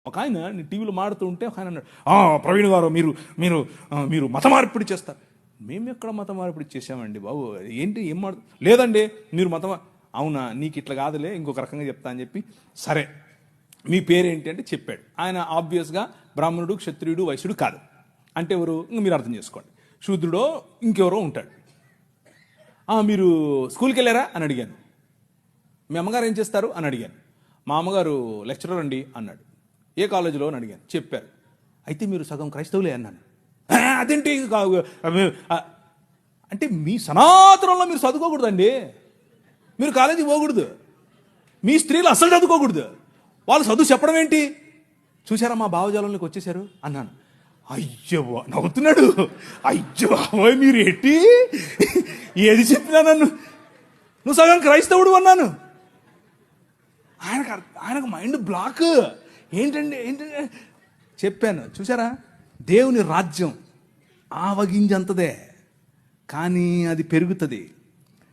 ఒక ఆయన టీవీలో మాడుతూ ఉంటే ఒక ఆయన అన్నాడు, ప్రవీణ్ గారు మీరు మీరు మీరు మత మార్పిడి చేస్తారు. మేము ఎక్కడ మత మార్పిడి చేసామండి బాబు, ఏంటి ఏం లేదండి మీరు అవునా, నీకు ఇట్లా కాదులే, ఇంకొక రకంగా చెప్తా అని చెప్పి, సరే మీ పేరేంటి అంటే చెప్పాడు. ఆయన ఆబ్వియస్గా బ్రాహ్మణుడు, క్షత్రియుడు, వైశ్యుడు కాదు. అంటే ఎవరు, మీరు అర్థం చేసుకోండి, శూద్రుడో ఇంకెవరో ఉంటాడు. మీరు స్కూల్కి వెళ్ళారా అని అడిగాను. మీ అమ్మగారు ఏం చేస్తారు అని అడిగాను. మా అమ్మగారు లెక్చరర్ అండి అన్నాడు. ఏ కాలేజీలో అని అడిగాను. చెప్పారు. అయితే మీరు సగం క్రైస్తవులే అన్నాను. అదేంటి అంటే మీ సనాతనంలో మీరు చదువుకోకూడదండి, మీరు కాలేజీకి పోకూడదు, మీ స్త్రీలు అసలు చదువుకోకూడదు, వాళ్ళు చదువు చెప్పడం ఏంటి, చూసారా మా భావజాలంలోకి వచ్చేసారు అన్నాను. అయ్యో నవ్వుతున్నాడు. అయ్యో మీరు ఏంటి ఏది చెప్పినా నన్ను నువ్వు సగం క్రైస్తవుడు అన్నాను. ఆయనకు మైండ్ బ్లాక్. ఏంటండి చెప్పాను. చూసారా, దేవుని రాజ్యం ఆవగింజంతదే, కానీ అది పెరుగుతుంది,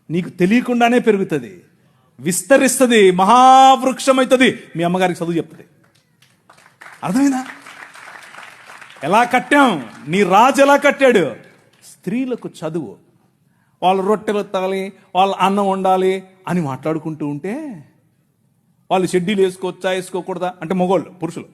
నీకు తెలియకుండానే పెరుగుతుంది, విస్తరిస్తుంది, మహావృక్షం అవుతుంది. మీ అమ్మగారికి చదువు చెప్తుంది. అర్థమైందా? ఎలా కట్టాం, నీ రాజు ఎలా కట్టాడు. స్త్రీలకు చదువు, వాళ్ళు రొట్టెలు ఎత్తాలి, వాళ్ళు అన్నం వండాలి అని మాట్లాడుకుంటూ ఉంటే, వాళ్ళు షెడ్యూల్ వేసుకోవచ్చా వేసుకోకూడదా అంటే మగవాళ్ళు, పురుషులు